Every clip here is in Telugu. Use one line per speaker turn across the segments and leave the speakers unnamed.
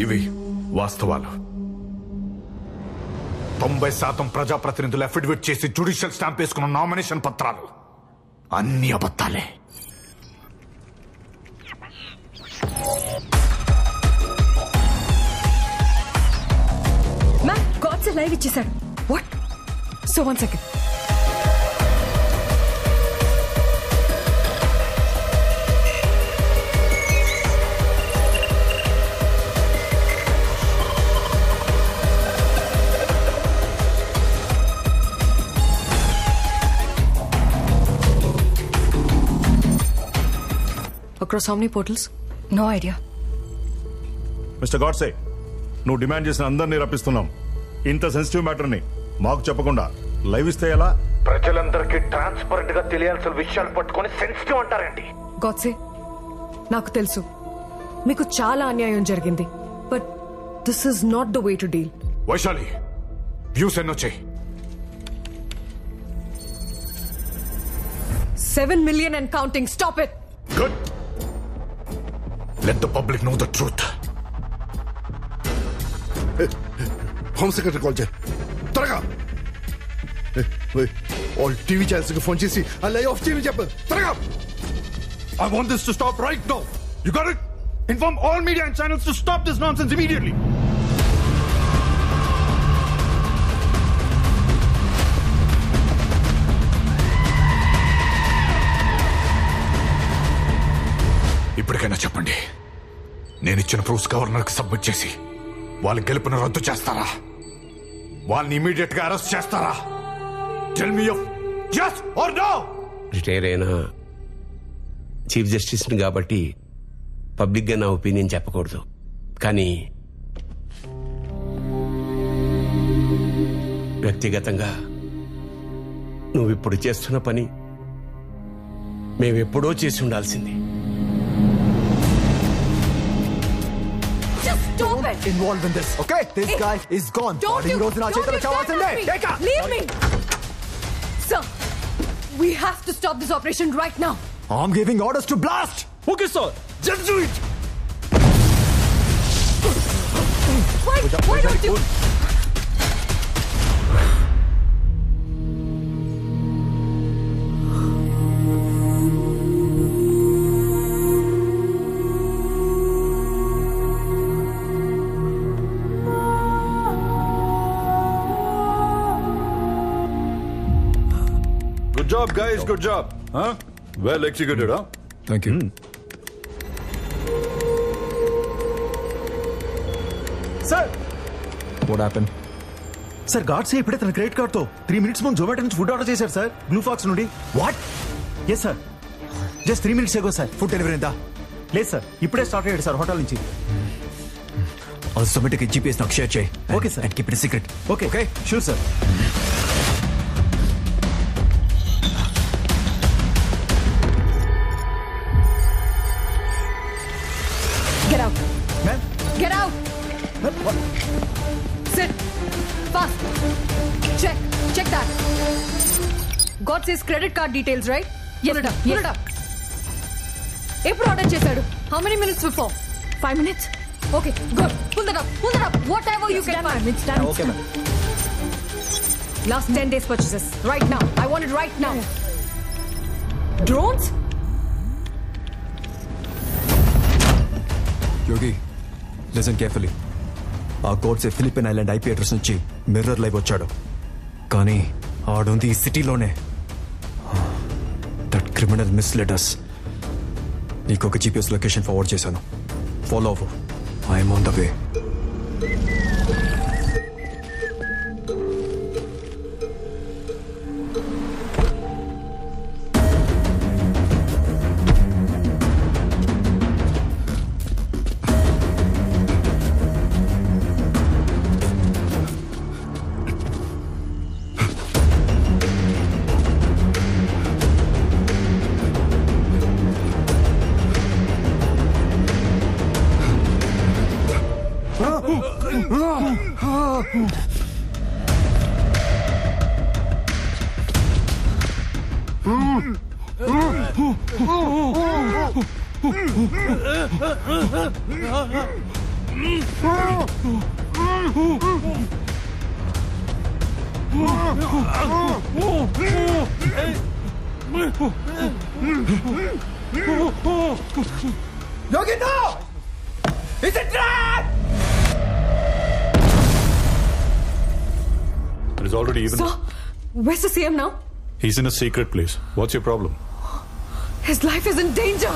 ఇవి వాస్తవాలు. 90% ప్రజాప్రతినిధులు అఫిడవిట్ చేసి జ్యుడిషియల్ స్టాంప్ వేసుకున్న నామినేషన్ పత్రాలు అన్ని అబద్ధాలే.
మ్యామ్ గాడ్సే లైవ్ ఇచ్చేశాడు. What? So 1 second. Across how many portals? No idea.
Mister Godse, నువ్వు డిమాండ్ చేసిన అందరినీ రప్పిస్తున్నాం. ఇంత సెన్సిటివ్ మ్యాటర్ ని మాకు చెప్పకుండా లైవ్ ఇస్తే ఎలా?
ప్రజలందరికీ ట్రాన్స్పరెంట్ గా తెలియాల్సిన విషయాలు పట్టుకొని సెన్సిటివ్ అంటారేంటి?
గాడ్సే, నాకు తెలుసు మీకు చాలా అన్యాయం జరిగింది, but this is not the way to deal.
Vaishali, views ఎన్నొచ్చాయి?
7 million and counting. Stop it.
Good. Let the public know the truth.
Home secretary call చేయి త్వరగా. ఆల్ టీవీ ఛానల్స్ కి ఫోన్ చేసి ఆ లైవ్ ఆఫ్ టీవీ చెప్పు త్వరగా.
I want this to stop right now. You got it? Inform all media and channels to stop this nonsense immediately. ఇప్పటికైనా చెప్పండి, నేను ఇచ్చిన ప్రూఫ్స్ గవర్నర్కి సబ్మిట్ చేసి వాళ్ళ గెలుపును రద్దు చేస్తారా? వాళ్ళని ఇమీడియట్ గా అరెస్ట్ చేస్తారా? Tell me yes or no.
Retire అయిన చీఫ్ జస్టిస్ కాబట్టి పబ్లిక్ గా నా ఒపీనియన్ చెప్పకూడదు, కానీ వ్యక్తిగతంగా నువ్విప్పుడు చేస్తున్న పని మేమెప్పుడో చేసి ఉండాల్సింది.
Stop it.
Involved in this, okay? This guy is gone.
Don't you leave me. Sir, we have to stop this operation right now.
I'm giving orders to blast.
Okay sir,
just do it.
Why don't you?
Good job, guys. Good job. Huh? Well executed, huh?
Thank you.
Sir,
What happened?
Sir Godse ఇప్పుడే తన క్రెడిట్ కార్డ్ తో 3 minutes ముందు జొమాటో నుంచి ఫుడ్ ఆర్డర్ చేశారు సార్, బ్లూ ఫాక్స్ నుండి.
What?
Yes sir, just 3 minutes ago sir.
Food delivery ఎంత?
లేదు సార్, ఇప్పుడే స్టార్ట్ అయ్యాడు సార్ హోటల్ నుంచి.
Zomato కి GPS నాకు షేర్ చేయి.
Okay, sir.
And keep it a secret.
Okay
Okay?
Sure sir.
Get out.
Ma'am,
Get out. Sit. Fast. Check that. Godse's credit card details, right? Yes. Pull it up. ఎప్పుడు ఆర్డర్ చేశాడు? How many minutes before? 5 minutes. Okay, good. Pull that up. Whatever you can find. It's done.
Okay ma'am.
Last 10 days purchases. Right now. I want it right now. Drones?
Yogi, listen carefully. ఆ కోడ్సే ఫిలిపిన్ ఐలాండ్ ఐపీ అడ్రస్ నుంచి మిర్రర్ లైవ్ వచ్చాడు, కానీ ఆడుంది ఈ సిటీలోనే. That criminal misled us. నీకు ఒక జీపీఎస్ లొకేషన్ ఫార్వర్డ్ చేశాను, ఫాలో అవ్వు. I'm on the way.
Yogi, no! It's a trap!
It is already even.
Sir, where's the CM now?
He's in a secret place. What's your problem?
His life is in danger.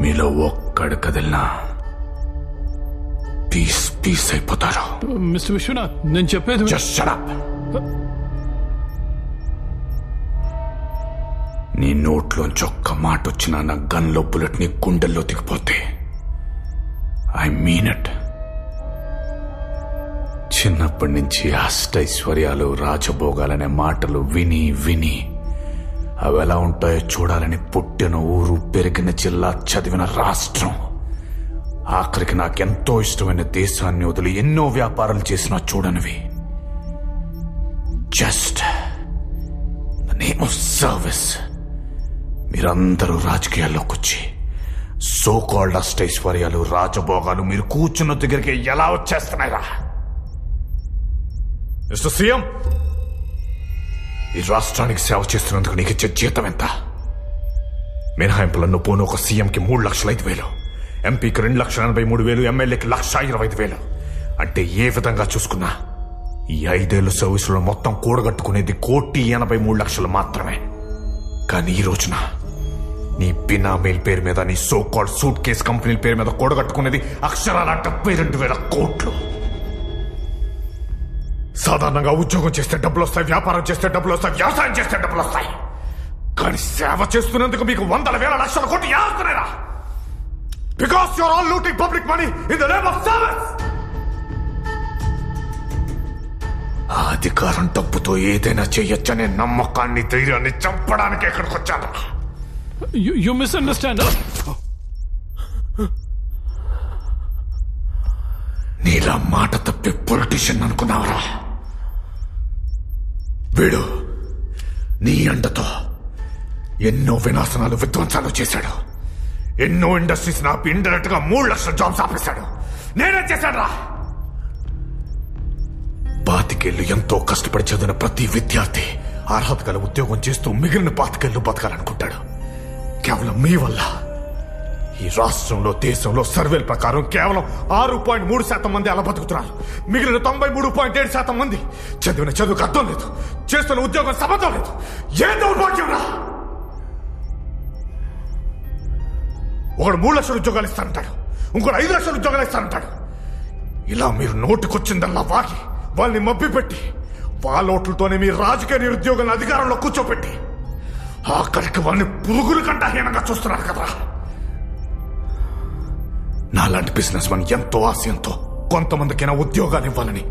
మీలో ఒక్కడు కదిలినా పీస్ పీస్ అయిపోతారు.
మిస్టర్ విశ్వనాథ్, నేను చెప్పేది
Just shut up. నీ నోట్లోంచి ఒక్క మాట వచ్చినా నా గన్లో బుల్లెట్ నీ గుండెల్లో దిగిపోతే ఐ మీన్ ఇట్. చిన్నప్పటి నుంచి అష్టైశ్వర్యాలు రాజభోగాలనే మాటలు విని విని అవి ఎలా ఉంటాయో చూడాలని పుట్టిన ఊరు, పెరిగిన జిల్లా, చదివిన రాష్ట్రం, ఆఖరికి నాకెంతో ఇష్టమైన దేశాన్ని వదిలి ఎన్నో వ్యాపారాలు చేసినా చూడనివి. Just name of service. మీరందరూ రాజకీయాల్లోకి వచ్చి సో కాల్డ్ అష్టైశ్వర్యాలు, రాజభోగాలు మీరు కూర్చున్న దగ్గరికి ఎలా వచ్చేస్తున్నాయిరా? మిస్టర్ సీఎం, ఈ రాష్ట్రానికి సేవ చేస్తున్నందుకు నీకు ఇచ్చే జీతం ఎంత? మినహాయింపులను పోను ఒక సీఎంకి 3,05,000, ఎంపీకి 2,83,000, ఎమ్మెల్యేకి 1,25,000. అంటే ఏ విధంగా చూసుకున్నా ఈ 5 ఏళ్ల సర్వీసులో మొత్తం కూడగట్టుకునేది 1,83,00,000 మాత్రమే. కానీ ఈ రోజున నీ బినామీల పేరు మీద, నీ సో కాల్డ్ సూట్ కేస్ కంపెనీల పేరు మీద కూడగట్టుకునేది అక్షరాల 72,000 కోట్లు. సాధారణంగా ఉద్యోగం చేస్తే డబ్బులు వస్తాయి, వ్యాపారం చేస్తే డబ్బులు వస్తాయి, వ్యవసాయం చేస్తే డబ్బులు వస్తాయి. కానీ సేవ చేస్తున్నందుకు మీకు 100,000 కోట్లు ఏస్తున్నాయిరా? Because you are all looting public money in the name of service. ఆ అధికారం డబ్బుతో ఏదైనా చేయొచ్చనే నమ్మకాన్ని, ధైర్యాన్ని చంపడానికి ఎక్కడికి వచ్చాను.
You misunderstand.
నీలా మాట తప్పే పొలిటీషియన్ అనుకున్నావరా? వీడు నీ అండతో ఎన్నో వినాశనాలు, విధ్వంసాలు చేశాడు. ఎన్నో ఇండస్ట్రీస్ నాపి ఇండైరెక్ట్ గా 3 లక్షల జాబ్స్ ఆపేశాడు. నేనే చేశాడురా. 25 ఏళ్లు ఎంతో కష్టపడి చదివిన ప్రతి విద్యార్థి అర్హత గల ఉద్యోగం చేస్తూ మిగిలిన 25 ఏళ్లు బతకాలనుకుంటాడు. కేవలం మీ వల్ల ఈ రాష్ట్రంలో, దేశంలో సర్వేల ప్రకారం కేవలం 6.3% మంది అలా బతుకుతున్నారు. మిగిలిన 93.7% మంది చదివిన చదువుకు అర్థం లేదు, చేస్తున్న ఉద్యోగం సంబంధం లేదు. ఏం దౌర్భాగ్యం రా! ఒకడు 3 లక్షల ఉద్యోగాలు ఇస్తానంటాడు, ఇంకోటి 5 లక్షల ఉద్యోగాలు ఇస్తానంటాడు. ఇలా మీరు నోటికొచ్చిందల్లా వాగి వాళ్ళని మభ్యపెట్టి వాళ్ళ ఓట్లతోనే మీ రాజకీయ నిరుద్యోగులను అధికారంలో కూర్చోపెట్టి ఆఖరికి వాళ్ళని పురుగుల కంటే హీనంగా చూస్తున్నారు కదా. నాలాంటి బిజినెస్ మన్ ఎంతో ఆశయంతో కొంతమందికైనా ఉద్యోగాలు ఇవ్వాలని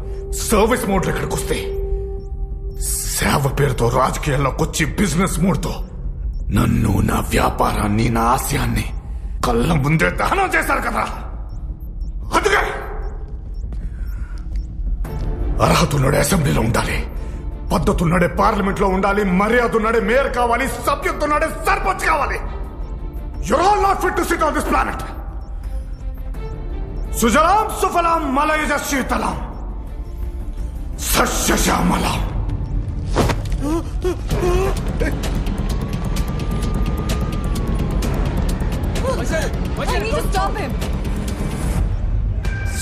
సర్వీస్ మోడ్లో ఇక్కడికి వస్తే, సేవ పేరుతో రాజకీయాల్లోకి వచ్చి బిజినెస్ మూడ్తో నన్ను, నా వ్యాపారాన్ని, నా ఆశయాన్ని కళ్ళ ముందే దహనం చేశారు కదా. అందుకే అర్హత ఉన్నాడే అసెంబ్లీలో ఉండాలి, పద్ధతి ఉన్నాడే పార్లమెంట్ లో ఉండాలి, మర్యాద ఉన్నాడే మేయర్ కావాలి, సభ్యత్వం ఉన్నాడే సర్పంచ్ కావాలి. You're all not fit to sit on this planet. సుజలాం సుఫలాం మలయజ శీతలాం సస్యశ్యామలాం.
I need to stop him.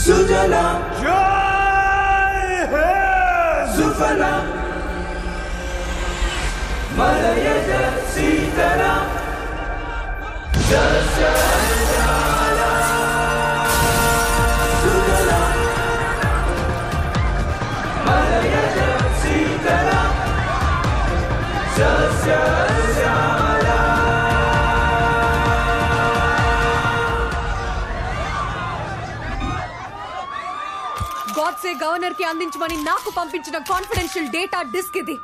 సుజలాం
జై హే
సుఫలాం మలయజ శీతలాం సస్యశ్యామలాం. సుజలాం మలయజ శీతలాం సస్యశ్యామలాం.
గాడ్సే గవర్నర్ కి అందించమని నాకు పంపించిన కాన్ఫిడెన్షియల్ డేటా డిస్క్ ఇది.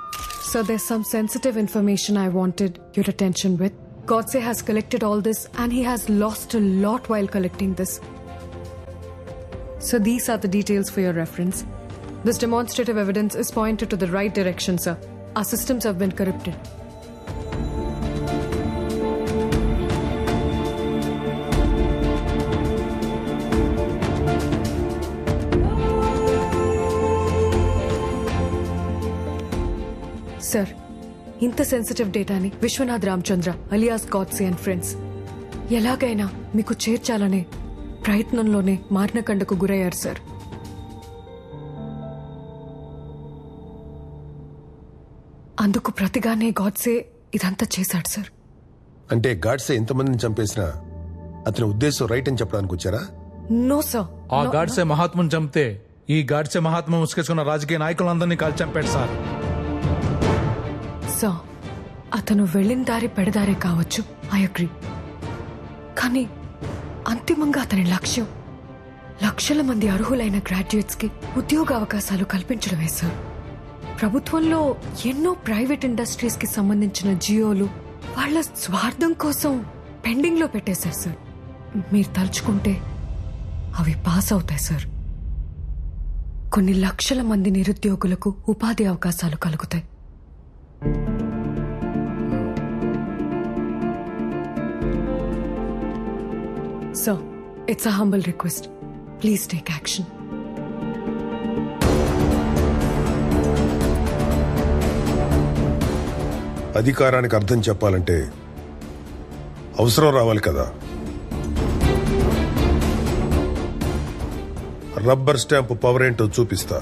So there's some sensitive information I wanted your attention with. Godse has collected all this and he has lost a lot while collecting this. So these are the details for your reference. This demonstrative evidence is pointed to the right direction, sir. Our systems have been corrupted. Sir, ఇంత సెన్సిటివ్ డేటాని Vishwanath Ramachandra alias Godse and friends ఎలాగైనా మీకు చేర్చాలనే ప్రయత్నంలోనే మారణకండకు గురయ్యారు సార్. అందుకు ప్రతిగానే గాడ్సే ఇదంతా చేశాడు సార్.
అంటే గాడ్సే ఎంతమందిని చంపేసినా అతని ఉద్దేశం రైట్ అని చెప్పడానికి వచ్చారా?
No sir.
ఆ గాడ్సే మహాత్ముని చంపితే ఈ గాడ్సే మహాత్మ ముసుకేసుకున్న రాజకీయ నాయకులందరినీ కాల్చి చంపాడు సార్.
సార్, అతను వెళ్ళిన దారి పెడదారే కావచ్చు, ఐ అగ్రీ. కానీ అంతిమంగా అతని లక్ష్యం లక్షల మంది అర్హులైన గ్రాడ్యుయేట్స్ కి ఉద్యోగ అవకాశాలు కల్పించడమే సార్. ప్రభుత్వంలో ఎన్నో ప్రైవేట్ ఇండస్ట్రీస్ కి సంబంధించిన జియోలు వాళ్ళ స్వార్థం కోసం పెండింగ్ లో పెట్టేశారు సార్. మీరు తలుచుకుంటే అవి పాస్ అవుతాయి సార్. కొన్ని లక్షల మంది నిరుద్యోగులకు ఉపాధి అవకాశాలు కలుగుతాయి. So it's a humble request, please take action.
అధికారానికి అర్థం చెప్పాలంటే అవసరం రావాలి కదా. రబ్బర్ స్టాంప్ పవర్ ఏంటో చూపిస్తా.